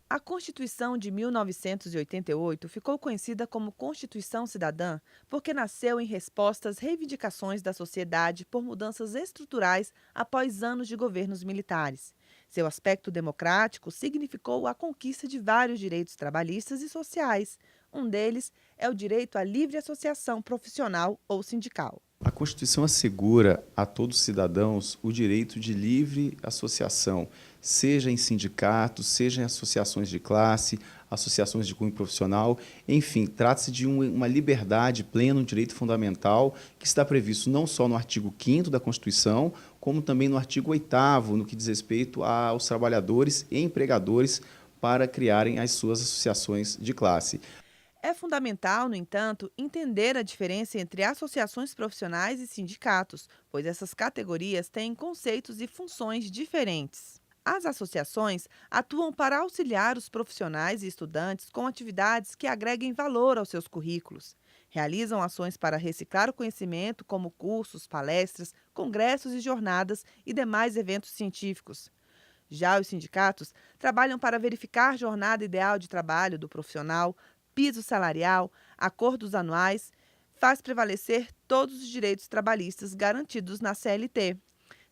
A Constituição de 1988 ficou conhecida como Constituição Cidadã porque nasceu em resposta às reivindicações da sociedade por mudanças estruturais após anos de governos militares. Seu aspecto democrático significou a conquista de vários direitos trabalhistas e sociais. Um deles é o direito à livre associação profissional ou sindical. A Constituição assegura a todos os cidadãos o direito de livre associação, seja em sindicatos, seja em associações de classe, associações de cunho profissional, enfim, trata-se de uma liberdade plena, um direito fundamental que está previsto não só no artigo 5º da Constituição, como também no artigo 8º, no que diz respeito aos trabalhadores e empregadores para criarem as suas associações de classe. É fundamental, no entanto, entender a diferença entre associações profissionais e sindicatos, pois essas categorias têm conceitos e funções diferentes. As associações atuam para auxiliar os profissionais e estudantes com atividades que agreguem valor aos seus currículos. Realizam ações para reciclar o conhecimento, como cursos, palestras, congressos e jornadas e demais eventos científicos. Já os sindicatos trabalham para verificar a jornada ideal de trabalho do profissional, piso salarial, acordos anuais, faz prevalecer todos os direitos trabalhistas garantidos na CLT.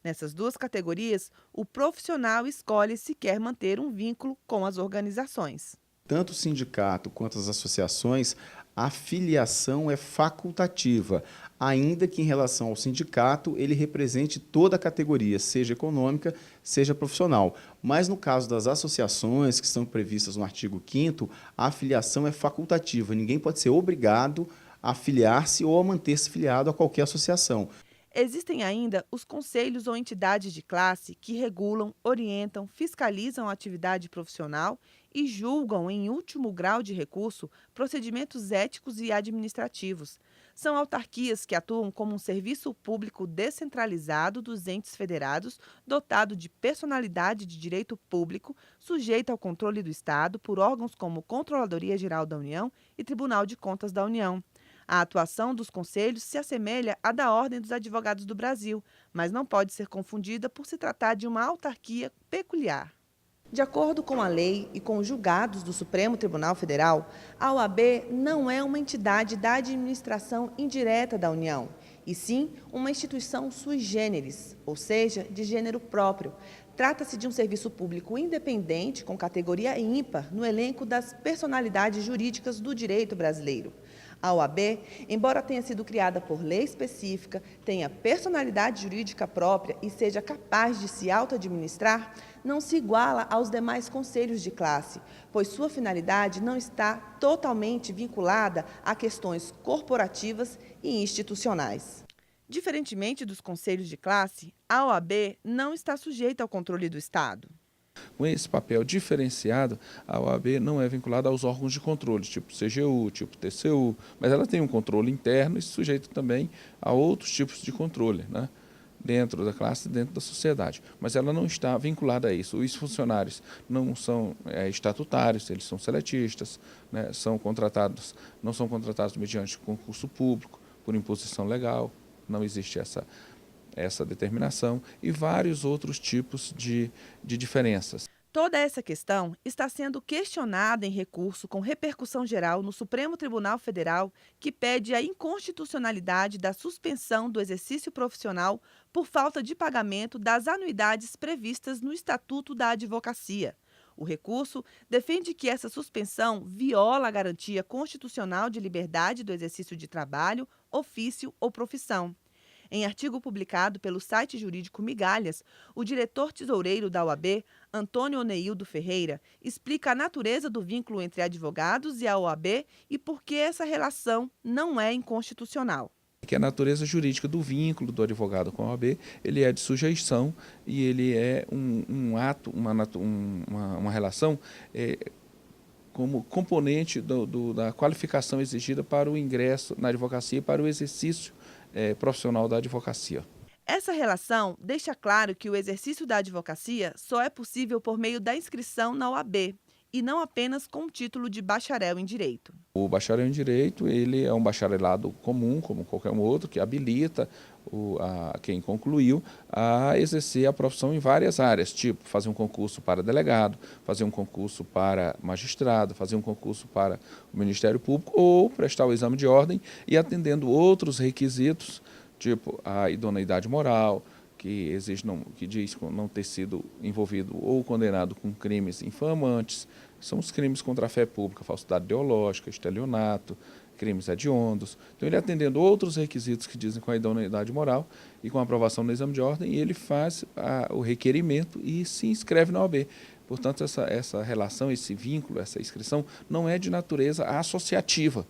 Nessas duas categorias, o profissional escolhe se quer manter um vínculo com as organizações. Tanto o sindicato quanto as associações, a filiação é facultativa, ainda que em relação ao sindicato ele represente toda a categoria, seja econômica, seja profissional. Mas no caso das associações, que estão previstas no artigo 5º, a filiação é facultativa, ninguém pode ser obrigado a filiar-se ou a manter-se filiado a qualquer associação. Existem ainda os conselhos ou entidades de classe que regulam, orientam, fiscalizam a atividade profissional e julgam, em último grau de recurso, procedimentos éticos e administrativos. São autarquias que atuam como um serviço público descentralizado dos entes federados, dotado de personalidade de direito público, sujeito ao controle do Estado por órgãos como Controladoria Geral da União e Tribunal de Contas da União. A atuação dos conselhos se assemelha à da Ordem dos Advogados do Brasil, mas não pode ser confundida por se tratar de uma autarquia peculiar. De acordo com a lei e com os julgados do Supremo Tribunal Federal, a OAB não é uma entidade da administração indireta da União, e sim uma instituição sui generis, ou seja, de gênero próprio. Trata-se de um serviço público independente com categoria ímpar no elenco das personalidades jurídicas do direito brasileiro. A OAB, embora tenha sido criada por lei específica, tenha personalidade jurídica própria e seja capaz de se auto-administrar, não se iguala aos demais conselhos de classe, pois sua finalidade não está totalmente vinculada a questões corporativas e institucionais. Diferentemente dos conselhos de classe, a OAB não está sujeita ao controle do Estado. Com esse papel diferenciado, a OAB não é vinculada aos órgãos de controle, tipo CGU, tipo TCU, mas ela tem um controle interno e sujeito também a outros tipos de controle, né? Dentro da classe, dentro da sociedade. Mas ela não está vinculada a isso. Os funcionários não são estatutários, eles são seletistas, né? Não são contratados mediante concurso público, por imposição legal, não existe essa determinação e vários outros tipos de diferenças. Toda essa questão está sendo questionada em recurso com repercussão geral no Supremo Tribunal Federal, que pede a inconstitucionalidade da suspensão do exercício profissional por falta de pagamento das anuidades previstas no Estatuto da Advocacia. O recurso defende que essa suspensão viola a garantia constitucional de liberdade do exercício de trabalho, ofício ou profissão. Em artigo publicado pelo site jurídico Migalhas, o diretor-tesoureiro da OAB, Antônio Oneildo Ferreira, explica a natureza do vínculo entre advogados e a OAB e por que essa relação não é inconstitucional. Que a natureza jurídica do vínculo do advogado com a OAB, ele é de sujeição e ele é um ato, uma relação como componente da qualificação exigida para o ingresso na advocacia e para o exercício profissional da advocacia. Essa relação deixa claro que o exercício da advocacia só é possível por meio da inscrição na OAB e não apenas com o título de bacharel em direito. O bacharel em direito, ele é um bacharelado comum, como qualquer um outro, que habilita quem concluiu a exercer a profissão em várias áreas, tipo fazer um concurso para delegado, fazer um concurso para magistrado, fazer um concurso para o Ministério Público ou prestar o exame de ordem e atendendo outros requisitos, tipo a idoneidade moral, que diz não ter sido envolvido ou condenado com crimes infamantes, são os crimes contra a fé pública, falsidade ideológica, estelionato, crimes hediondos. Então, ele atendendo outros requisitos que dizem com a idoneidade moral e com a aprovação no exame de ordem, ele faz o requerimento e se inscreve na OAB. Portanto, essa relação, esse vínculo, essa inscrição não é de natureza associativa.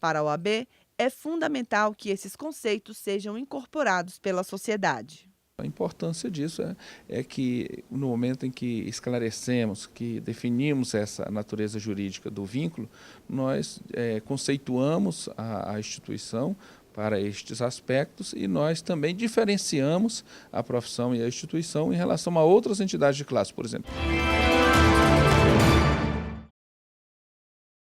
Para a OAB, é fundamental que esses conceitos sejam incorporados pela sociedade. A importância disso é que, no momento em que esclarecemos, que definimos essa natureza jurídica do vínculo, nós conceituamos a instituição para estes aspectos e nós também diferenciamos a profissão e a instituição em relação a outras entidades de classe, por exemplo.